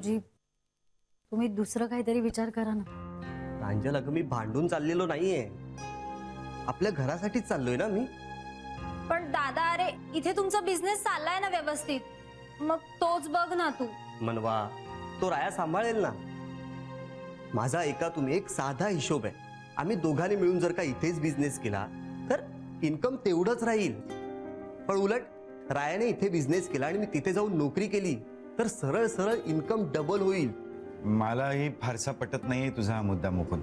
भाऊजी तुम्ही दुसरं काहीतरी विचार करा ना. प्रांजल अगं मी भांडून चाललेलो नाहीये, आपल्या घरासाठीच चाललोय ना मी. पण दादा अरे इथे तुमचा बिझनेस चाललाय ना व्यवस्थित, मग तोच बघ ना तू. मनवा तो राया सांभाळेल ना. माझा एकातून एक साधा हिशोब आहे, आम्ही दोघांनी मिळून जर का इथेच बिझनेस केला तर इन्कम तेवढंच राहील. पण उलट रायाने इथे बिझनेस केला आणि मी तिथे जाऊन नोकरी केली तर सरळ सरळ इन्कम डबल होईल. मलाही फारसा पटत नाहीये तुझा हा मुद्दा मुकुंद.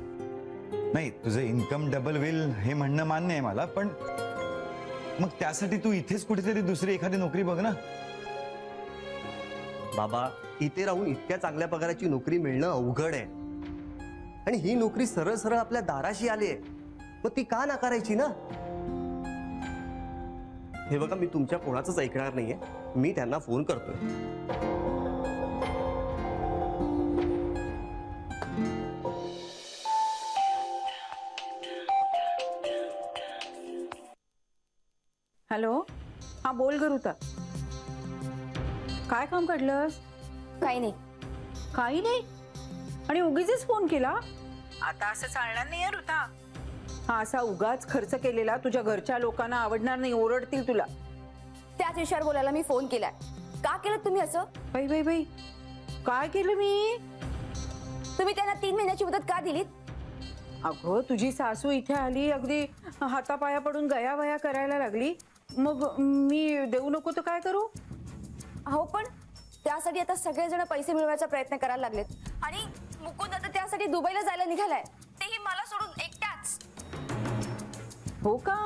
नाही, तुझं इन्कम डबल होईल हे म्हणणं मान्य आहे मला, पण मग त्यासाठी तू इथेच कुठेतरी दुसरी एखादी नोकरी बघ ना. बाबा इथे राहून इतक्या चांगल्या पगाराची नोकरी मिळणं अवघड आहे आणि ही नोकरी सरळ सरळ आपल्या दाराशी आली आहे, मग ती का नाकारायची ना. हे बघा मी तुमच्या कोणाचंच ऐकणार नाहीये, मी त्यांना फोन करतोय. हॅलो, हा बोल ग ऋता. काय काम काढलंस? काही नाही. काही नाही आणि उगीच फोन केला? आता असं चालणार नाही ऋता. हा असा उगाच खर्च केलेला तुझ्या घरच्या लोकांना आवडणार नाही, ओरडतील तुला. त्याच विषयावर बोलायला मी फोन केलाय. का केलं तुम्ही असं? बाई बाई बाई, काय केलं मी? तुम्ही त्यांना 3 महिन्याची मुदत का दिलीत? अगं तुझी सासू इथे आली, अगदी हातापाया पडून गयावया करायला लागली, मग मी देऊ नको तर काय करू? हो पण त्यासाठी आता सगळेजण पैसे मिळवायचा प्रयत्न करायला लागलेत आणि मुकुंद आता त्यासाठी दुबईला जायला निघालाय, तेही मला सोडून एकटाच. हो का?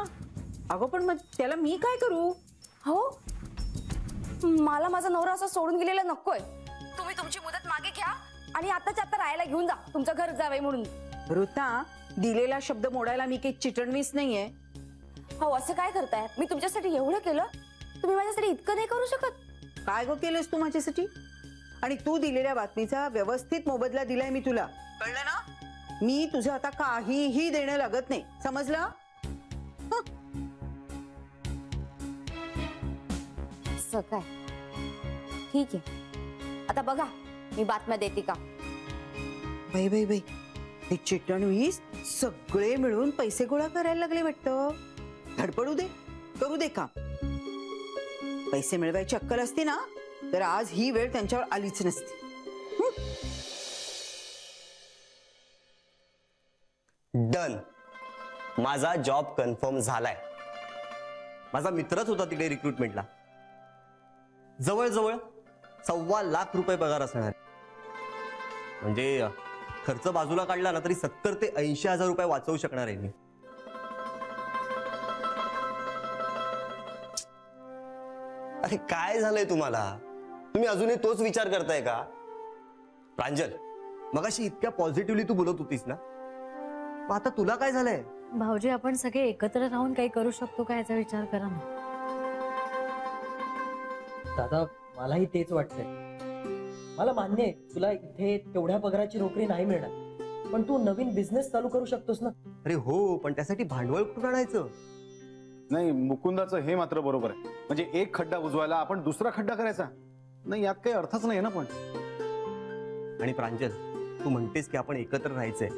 अगं पण मग त्याला मी काय करू? हो, मला माझा नवरा असं सोडून गेलेला नकोय. तुम्ही तुमची मुदत मागे घ्या आणि आताच्या आता राहायला घेऊन जा, तुमचं घर जावंय म्हणून. ऋता, दिलेला शब्द मोडायला मी काही चिटणवीस नाहीये. हो असं काय करताय? मी तुमच्यासाठी एवढं केलं, तुम्ही माझ्यासाठी इतकं नाही करू शकत? काय गो केलंस तू माझ्यासाठी? आणि तू दिलेल्या बातमीचा व्यवस्थित मोबदला दिलाय मी तुला, कळलं ना? मी तुझं आता काहीही देणं लागत नाही, समजलं? असं काय? ठीक आहे, आता बघा मी बातम्या देते का. बाई बाई बाई, हे चिटणवीस सगळे मिळून पैसे गोळा करायला लागले वाटतं. धडपडू दे, करू दे काम. पैसे मिळवायची अक्कल असती ना तर आज ही वेळ त्यांच्यावर आलीच नसती. डन, माझा जॉब कन्फर्म झालाय. माझा मित्रच होता तिकडे रिक्रुटमेंटला. जवळजवळ 1.25 लाख रुपये पगार असणार. म्हणजे खर्च बाजूला काढला ना तरी 70 ते 80 हजार रुपये वाचवू शकणार आहे मी. अरे काय झालंय तुम्हाला? तुम्ही अजूनही तोच विचार करताय का? प्रांजल, मगाशी इतक्या पॉझिटिव्हली तू बोलत होतीस ना, मग आता तुला काय झालंय? भाऊजी आपण सगळे एकत्र राहून काही करू शकतो का याचा विचार करा ना. दादा मलाही तेच वाटतंय. मला मान्य आहे तुला इथे तेवढ्या पगाराची नोकरी नाही मिळणार, पण तू नवीन बिझनेस चालू करू शकतोस ना. अरे हो, पण त्यासाठी भांडवल कुठून आणायचं? नाही, मुकुंदाचं हे मात्र बरोबर आहे. म्हणजे एक खड्डा बुजवायला आपण दुसरा खड्डा करायचा नाही, यात काही अर्थच नाही ना. पण आणि प्रांजल, तू म्हणतेस की आपण एकत्र राहायचंय.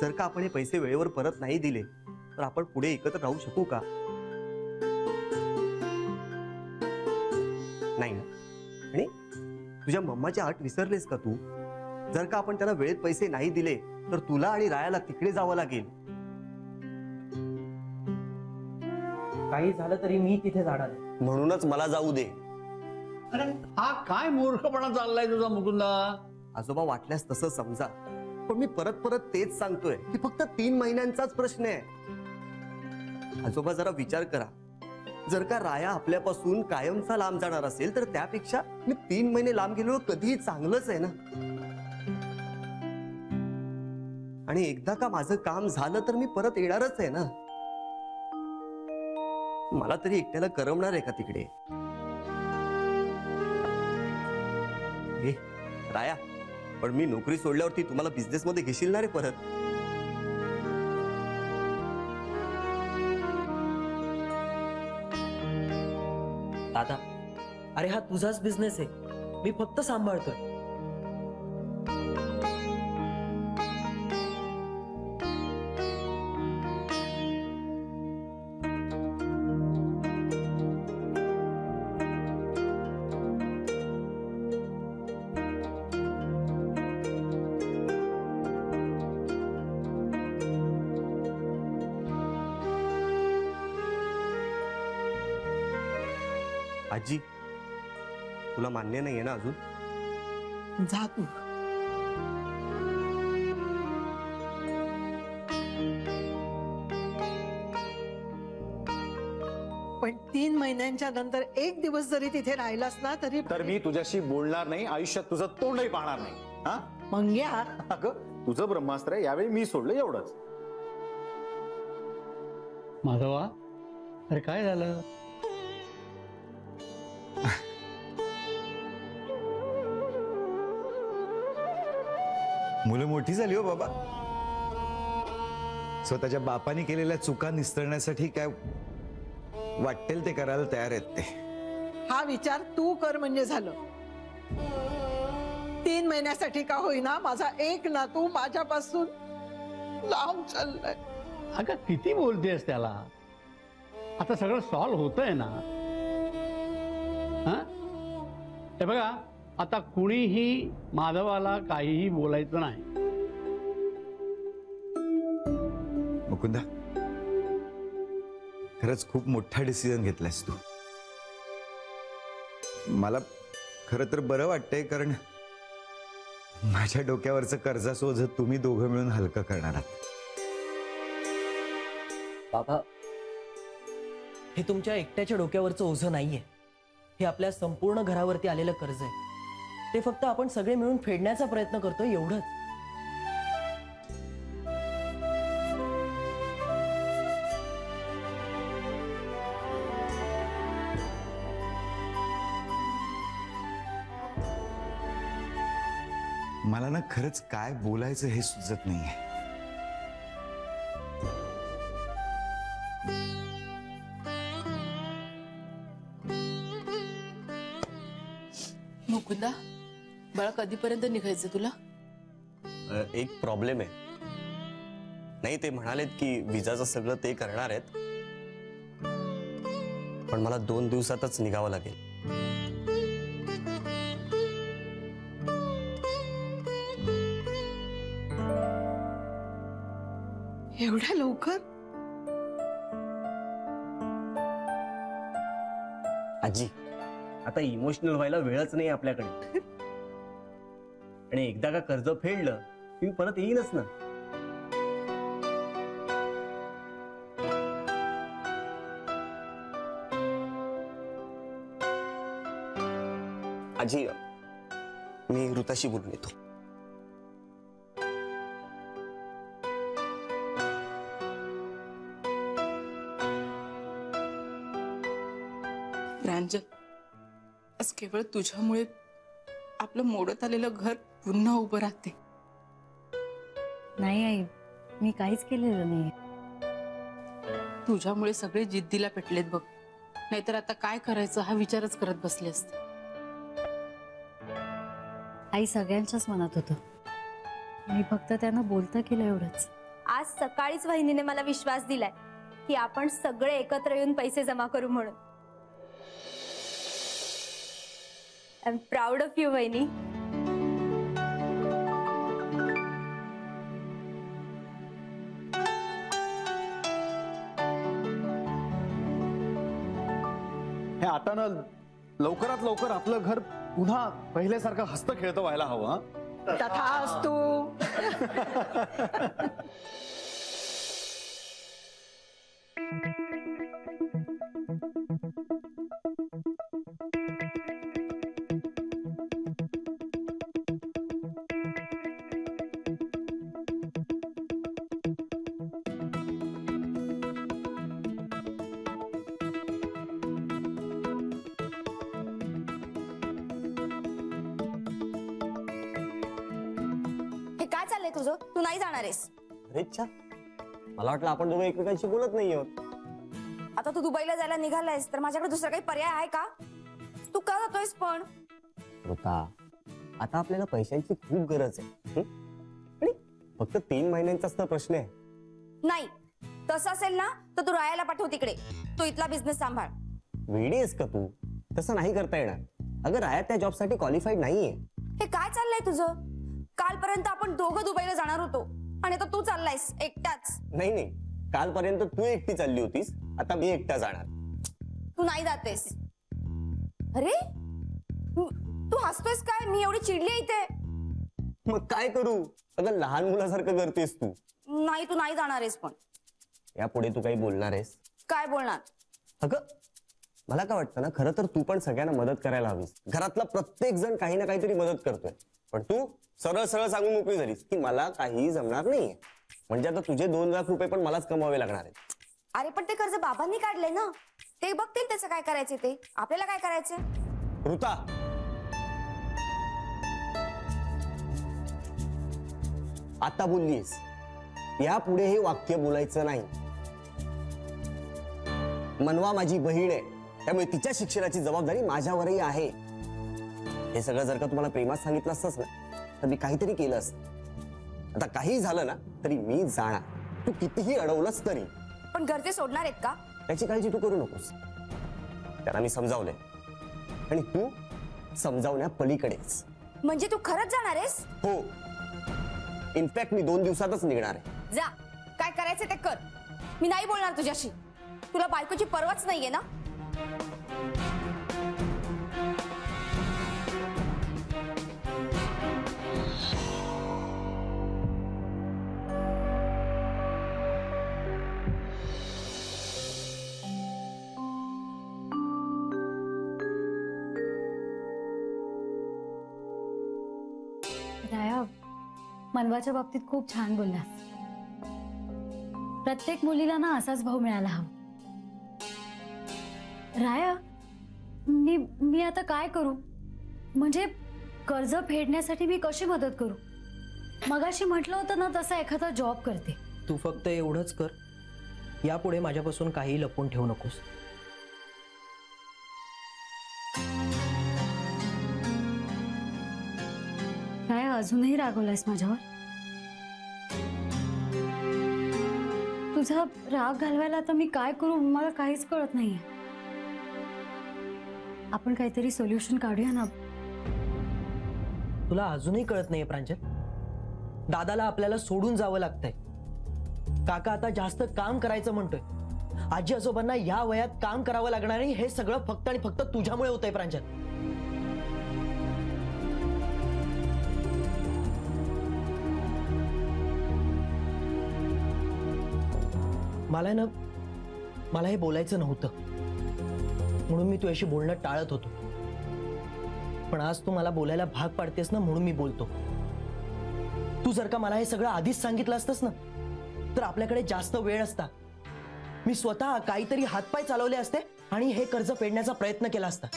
जर का आपण हे पैसे वेळेवर परत नाही दिले तर आपण पुढे एकत्र राहू शकू का? नाही ना. आणि तुझ्या मम्माची अट विसरलेस का तू? जर का आपण त्यांना वेळेत पैसे नाही दिले तर तुला आणि रायाला तिकडे जावं लागेल. काही झालं तरी मी तिथे जाणार. म्हणूनच मला जाऊ दे. अरे हा काय मूर्खपणा चाललाय तुझा मुकुंदा? आजोबा वाटल्यास तसं समजा, पण मी परत परत तेच सांगतोय की फक्त 3 महिन्यांचाच प्रश्न आहे. आजोबा जरा विचार करा. जर का राया आपल्यापासून कायमचा लांब जाणार असेल तर त्यापेक्षा मी 3 महिने लांब गेलो कधीही चांगलंच आहे ना. आणि एकदा का माझं काम झालं तर मी परत येणारच आहे ना. मला तरी एकट्याला करमणार आहे का तिकडे? हे राया, पण मी नोकरी सोडल्यावरती तुम्हाला बिझनेस मध्ये घेशील ना रे परत? दादा अरे हा तुझाच बिझनेस आहे, मी फक्त सांभाळतोय. आजी, तुला मान्य नाहीये ना अजून? जा तू. पण 3 महिन्यांच्या नंतर एक दिवस जरी तिथे राहिलास ना तरी तर मी तुझ्याशी बोलणार नाही, आयुष्यात तुझं तोंडही पाहणार नाही. हा मंग्या, अगं तुझं ब्रह्मास्त्र आहे, यावेळी मी सोडलं एवढंच. माधवा, अरे काय झालं? मुलं मोठी झाली हो बाबा. स्वतःच्या बापाने केलेल्या चुका निस्तरण्यासाठी काय वाटेल ते करायला तयार आहेत ते. हा विचार तू कर म्हणजे झालं. 3 महिन्यासाठी का होईना माझा एक नातू माझ्यापासून लांब चाललाय. अगं किती बोलतेस त्याला? आता सगळं सॉल्व्ह होतंय ना. हे बघा, आता कुणीही माधवाला काहीही बोलायचं नाही. मुकुंदा, खरंच खूप मोठा डिसिजन घेतलायस तू. मला खरं तर बरं वाटतंय, कारण माझ्या डोक्यावरचं कर्जाचं ओझं तुम्ही दोघं मिळून हलकं करणार आहात. बाबा, हे तुमच्या एकट्याच्या डोक्यावरचं ओझं नाहीये. हे आपल्या संपूर्ण घरावरती आलेलं कर्ज आहे. ते फक्त आपण सगळे मिळून फेडण्याचा प्रयत्न करतोय, एवढंच. मला ना खरंच काय बोलायचं हे सुचत नाहीये. मुकुंदा, बाळा कधीपर्यंत निघायचं तुला? एक प्रॉब्लेम आहे. नाही, ते म्हणालेत की विजाचं सगळं ते करणार आहेत, पण मला 2 दिवसातच निघावं लागेल. एवढ्या लवकर? आजी, आता इमोशनल व्हायला वेळच नाही आपल्याकडे. आणि एकदा का कर्ज फेडलं की परत येईनच ना. आजी, मी ऋताशी बोलून येतो. प्रांजल, आज केवळ तुझ्यामुळे आपलं मोडत आलेलं घर पुन्हा उभं राहते. नाही आई, मी काहीच केलेलं नाही. तुझ्यामुळे सगळे जिद्दीला पेटलेत बघ. नाहीतर आता काय करायचं हा विचारच करत बसले असते. आई, सगळ्यांच्याच मनात होतं. मी फक्त त्यांना बोलता केलं, एवढंच. आज सकाळीच वहिनीने मला विश्वास दिलाय की आपण सगळे एकत्र येऊन पैसे जमा करू म्हणून. I am proud of you वहिनी. हे आता ना लवकरात लवकर आपलं घर पुन्हा पहिल्यासारखं हस्त खेळतं व्हायला हवं. तथास्तु. काय चाललंय तुझं? तू नाही जाणार आहेस? अरे च्छा, मला वाटलं आपण दोघं एकमेकांशी बोलत नाही आहोत. आता तू दुबईला जायला निघालायस तर माझ्याकडे दुसरा काही पर्याय आहे का? तू का जातोयस पण? ऋता, आता आपल्याला पैशांची खूप गरज आहे. आणि फक्त 3 महिन्यांचाच तर प्रश्न आहे. नाही, तसं असेल ना तर तू रायाला पाठव तिकडे. तू इथला बिझनेस सांभाळ. वेडी आहेस का तू? तसं नाही करता येणार. अगं, राया त्या जॉबसाठी क्वालिफाईड नाहीये. हे काय चाललंय तुझं? कालपर्यंत आपण दोघं दुबईला जाणार होतो आणि आता तू चाललायस एकटाच. नाही नाही, कालपर्यंत तू एकटी चालली होतीस, आता मी एकटा जाणार. तू नाही जातेस. अरे तू हसतोयस काय? मी एवढी चिडली इथे. मग काय करू? अगं लहान मुलासारखं करतेस तू. नाही, तू नाही जाणार आहेस. पण यापुढे तू काही बोलणार आहेस? काय बोलणार? अगं मला काय वाटतं ना, खरं तर तू पण सगळ्यांना मदत करायला हवीस. घरातला प्रत्येक जण काही ना काहीतरी मदत करतोय, पण तू सरळ सरळ सांगून मोकळी झालीस की मला काही जमणार नाहीये. म्हणजे आता तुझे 2 लाख रुपये पण मलाच कमवावे लागणार आहेत. अरे पण ते कर्ज बाबांनी काढले ना, ते बघतील त्याचं काय करायचे ते. आपल्याला काय करायचंय? ऋता, आता बोललीस, यापुढे हे वाक्य बोलायचं नाही. मनवा माझी बहीण आहे, त्यामुळे तिच्या शिक्षणाची जबाबदारी माझ्यावरही आहे. हे सगळं जर का तुम्हाला प्रेमात सांगितलं असतंच ना, तर मी काहीतरी केलं असतं. आता काही झालं ना तरी मी जाणार, तू कितीही अडवलंस तरी. पण घरचे सोडणार आहेत का? त्याची काळजी तू करू नकोस. त्यांना मी समजावलंय, आणि तू समजावण्या पलीकडेच. म्हणजे तू खरंच जाणार आहेस? हो, इनफॅक्ट मी 2 दिवसातच निघणार आहे. जा, काय करायचं ते कर. मी नाही बोलणार तुझ्याशी. तुला बायकोची पर्वाच नाहीये ना? राया, मनवाच्या बाबतीत खूप छान बोललास. प्रत्येक मुलीला ना असाच भाऊ मिळाला हवा. राया, मी आता काय करू? म्हणजे कर्ज फेडण्यासाठी मी कशी मदत करू? मगाशी म्हटलं होतं ना तसा एखादा जॉब करते. तू फक्त एवढंच कर, यापुढे माझ्यापासून काही लपवून ठेवू नकोस. राया, अजूनही रागवलायस माझ्यावर? तुझा राग घालवायला आता मी काय करू मला काहीच कळत नाहीये. आपण काहीतरी सोल्युशन काढूया ना. तुला अजूनही कळत नाहीये प्रांजल? दादाला आपल्याला सोडून जावं लागतंय. काका आता जास्त काम करायचं म्हणतोय. आजी आजोबांना या वयात काम करावं लागणार नाही. हे सगळं फक्त आणि फक्त तुझ्यामुळे होतंय प्रांजल. मला हे बोलायचं नव्हतं, म्हणून मी तुझ्याशी बोलणं टाळत होतो. पण आज तू मला बोलायला भाग पाडतेस ना, म्हणून मी बोलतो. तू जर का मला हे सगळं आधीच सांगितलं असतंस ना, तर आपल्याकडे जास्त वेळ असता. मी स्वतः काहीतरी हातपाय चालवले असते आणि हे कर्ज फेडण्याचा प्रयत्न केला असता.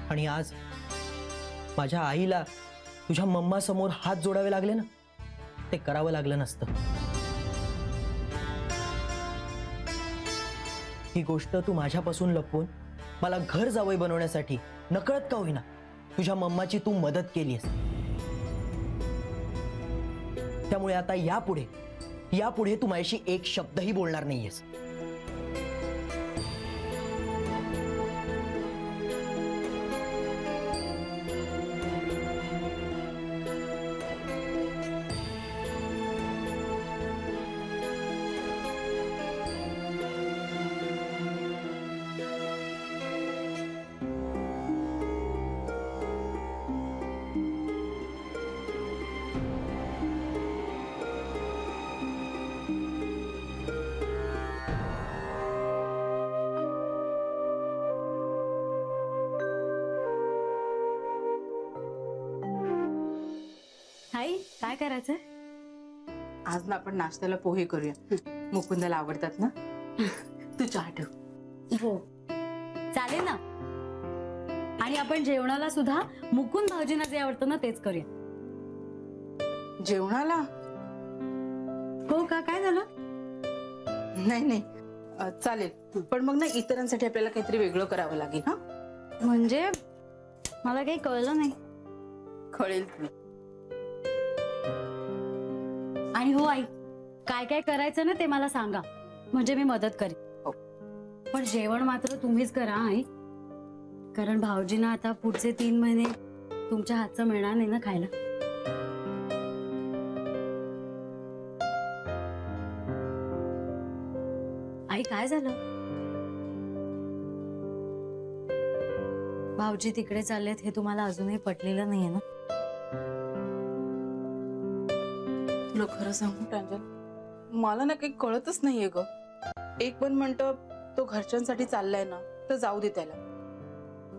आणि आज माझ्या आईला तुझ्या मम्मा समोर हात जोडावे लागले ना, ते करावं लागलं नसतं. ही गोष्ट तू माझ्यापासून लपवून मला घर जावई बनवण्यासाठी नकळत का होईना तुझ्या मम्माची तू मदत केलीस. त्यामुळे आता यापुढे तू माझ्याशी एक शब्दही बोलणार नाहीयेस. आई, काय करायचंय? आज ना आपण नाश्त्याला पोहे करूया. मुकुंदाला आवडतात ना. तू चहा ठेव. हो चालेल ना. आणि आपण जेवणाला सुद्धा मुकुंद भाऊजींना जे आवडतं ना तेच करूया. जेवणाला? हो का? काय झालं? नाही चालेल, पण मग ना इतरांसाठी आपल्याला काहीतरी वेगळं करावं लागेल. हा म्हणजे मला काही कळलं नाही. कळेल तुला. आणि हो आई, काय काय करायचं ना ते मला सांगा, म्हणजे मी मदत करेन. पण जेवण मात्र तुम्हीच करा आई, कारण भाऊजींना आता पुढचे 3 महिने तुमच्या हातचं मिळणार नाही ना खायला. आई, काय झालं? भाऊजी तिकडे चाललेत हे तुम्हाला अजूनही पटलेलं नाहीये ना? तुला खरं सांगू प्रांजल, मला ना काही कळतच नाहीये ग. एक मन म्हणतं तो घरच्यांसाठी चाललाय ना तर जाऊ दे त्याला.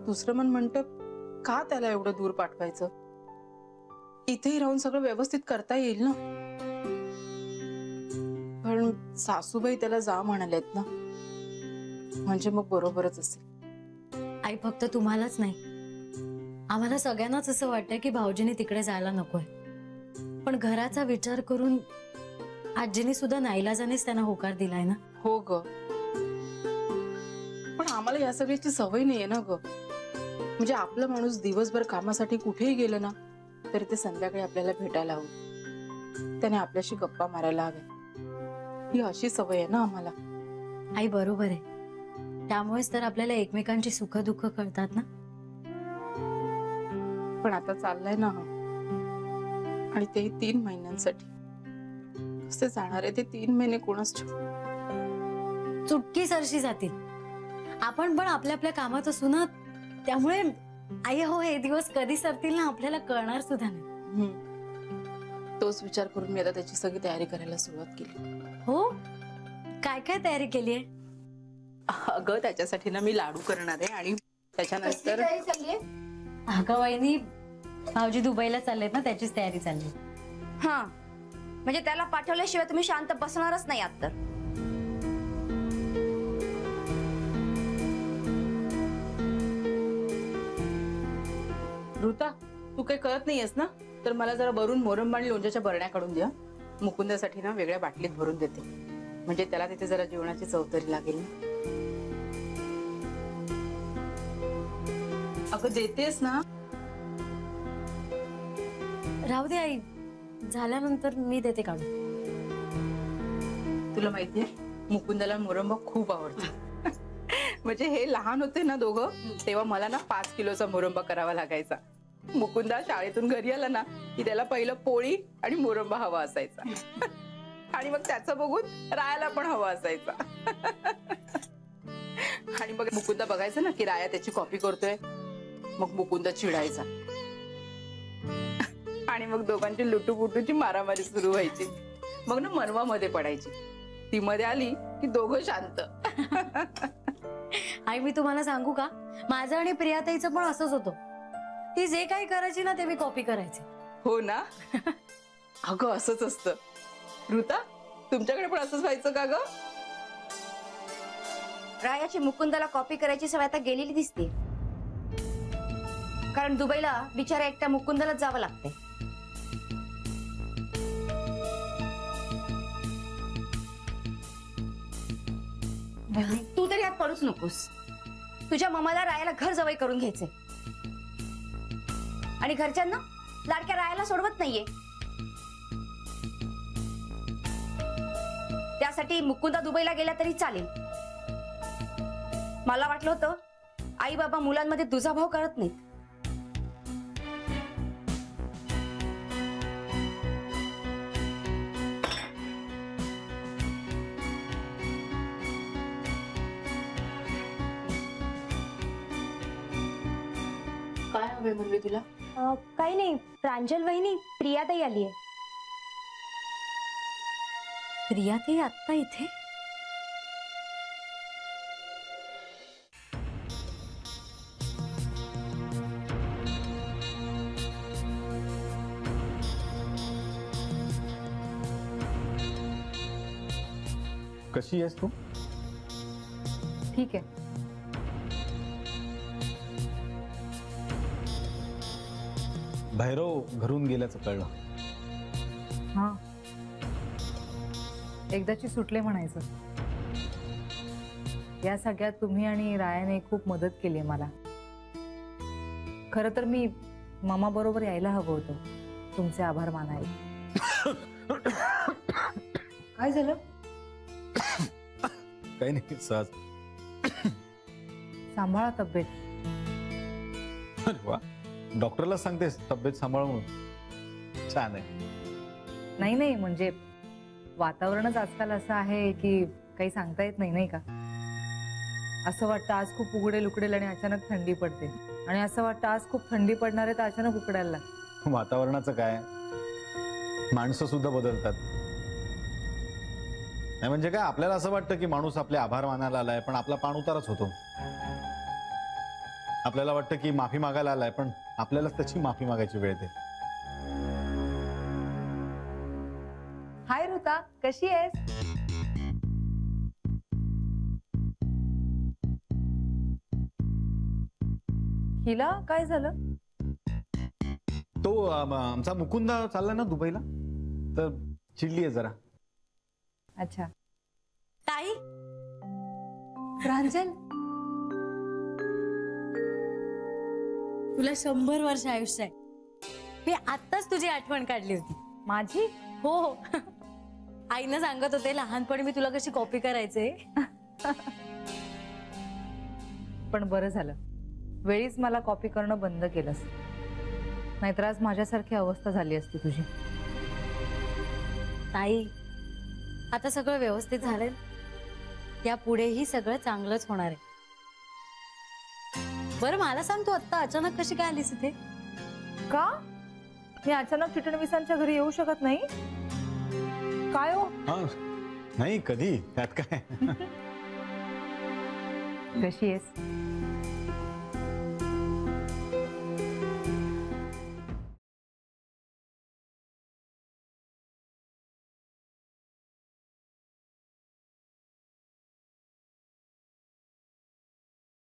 दुसरं मन म्हणतं का त्याला एवढं दूर पाठवायचं, इथेही राहून सगळं व्यवस्थित करता येईल ना. पण सासूबाई त्याला जा म्हणालेत ना, म्हणजे मग बरोबरच असेल. आई फक्त तुम्हालाच नाही, आम्हाला सगळ्यांनाच असं वाटतंय की भाऊजीने तिकडे जायला नकोय. पण घराचा विचार करून आजीने सुद्धा नाईलाजानेच त्यांना होकार दिलाय ना. हो ग, पण आम्हाला या सगळ्याची सवय नाहीये ना ग. म्हणजे आपला माणूस दिवसभर कामासाठी कुठेही गेलं ना तरी ते संध्याकाळी आपल्याला भेटायला हवं, त्याने आपल्याशी गप्पा मारायला हवे, ही अशी सवय आहे ना आम्हाला. आई बरोबर आहे, त्यामुळेच तर आपल्याला एकमेकांची सुख दुःख कळतात ना. पण आता चाललाय ना हा, आणि ते 3 महिन्यांसाठी. कसे जाणार आहे ते 3 महिने कोणाच ठाऊक. चुटकी सरशी जातील. आपण पण आपल्या आपल्या कामात असू ना, त्यामुळे आई हो हे दिवस कधी सरतील ना आपल्याला कळणार सुद्धा नाही. तोच विचार करून मी आता त्याची सगळी तयारी करायला सुरुवात केली. हो, काय काय तयारी केली आहे? अगं त्याच्यासाठी ना मी लाडू करणार आहे, आणि त्याच्यानंतर अगं वहिनी, भाऊजी दुबईला चाललेत ना, त्याचीच तयारी चालली. हा, म्हणजे त्याला पाठवल्याशिवाय तुम्ही शांत बसणारच नाही आत. तर ऋता, तू काही करत नाहीयेस ना, तर मला जरा भरून मोरंबा आणि लोणच्याच्या बरण्या काढून द्या. मुकुंदासाठी ना वेगळ्या बाटलीत भरून देते, म्हणजे त्याला तिथे जरा जेवणाची चव तरी लागेल ना. अगं देतेस ना? राहू दे आई, झाल्यानंतर मी देते काढून. तुला माहितीये मुकुंदाला मोरंबा खूप आवडतो. म्हणजे हे लहान होते ना दोघं, तेव्हा मला ना 5 किलोचा मोरंबा करावा लागायचा. मुकुंदा शाळेतून घरी आला ना की त्याला पहिलं पोळी आणि मोरंबा हवा असायचा, आणि मग त्याचं बघून रायाला पण हवा असायचा. आणि मग मुकुंदा बघायचा ना की राया त्याची कॉपी करतोय, मग मुकुंदा चिडायचा, आणि मग दोघांची लुटूपुटूची मारामारी सुरू व्हायची. मग ना मनवा मध्ये पडायची. ती मध्ये आली की दोघं शांत. आई मी तुम्हाला सांगू का, माझं आणि प्रियाताईचं पण असंच होतं. ती जे काही करायची ना ते मी कॉपी करायचे. हो ना? अगं असंच असतं. ऋता, तुमच्याकडे पण असंच व्हायचं का ग? रायाची मुकुंदाला कॉपी करायची सवय आता गेलेली दिसते, कारण दुबईला बिचारा एकट्या मुकुंदालाच जावं लागतंय. तू तरी यात पडूच नकोस. तुझ्या ममाला रायाला घर जवळ करून घ्यायचंय, आणि घरच्यांना लाडक्या रायाला सोडवत नाहीये. त्यासाठी मुकुंदा दुबईला गेला तरी चालेल. मला वाटलं होतं आई बाबा मुलांमध्ये दुजाभाव करत नाहीत. काय हवे म्हणली तुला? काही नाही, प्रांजल वहिनी प्रियाताई आली आहे. प्रियाताई आत्ता इथे? कशी आहेस तू? ठीक आहे. भैरव घरून गेल्याचं कळलं. हा, एकदाची सुटले म्हणायचं. या सगळ्यात तुम्ही आणि रायाने खूप मदत केली आहे मला. खरं तर मी मामा बरोबर यायला हवं होतं तुमचे आभार मानायला. काय झालं? काही नाही, सहज. सांभाळा तब्येत. अरे वा, डॉक्टरला सांगतेस तब्येत सांभाळ म्हणून. छान आहे. नाही नाही, म्हणजे वातावरणच आजकाल असं आहे की काही सांगता येत नाही, नाही का? असं वाटतं आज खूप उघडेल उघडेल आणि अचानक थंडी पडते. आणि असं वाटतं आज खूप थंडी पडणार आहे तर अचानक उकडायला लागतं. वातावरणाचं काय, माणसं सुद्धा बदलतात. नाही म्हणजे काय, आपल्याला असं वाटतं की माणूस आपले आभार मानायला आलाय, पण आपला पाण उतारच होतो. आपल्याला वाटतं की माफी मागायला आलाय, पण आपल्यालाच त्याची माफी मागायची वेळ येते. हाय ऋता, कशी आहेस? हिला काय झालं? तो आमचा मुकुंद चाललाय ना दुबईला, तर चिडली आहे जरा. अच्छा. ताई, प्रांजल, तुला 100 वर्ष आयुष्य आहे. मी आत्ताच तुझी आठवण काढली होती. माझी? हो, आईनं सांगत होते लहानपणी मी तुला कशी कॉपी करायचे. पण बरं झालं वेळीच मला कॉपी करणं बंद केलंस, नाहीतर आज माझ्यासारखी अवस्था झाली असती तुझी. ताई, आता सगळं व्यवस्थित झालंय. या पुढेही सगळं चांगलंच होणार आहे. बरं मला सांग, तू आत्ता अचानक कशी काय आलीस इथे? का? मी अचानक चिटणवीसांच्या घरी येऊ शकत नाही? काय हो? नाही, कधी, त्यात काय. कशी आहेस?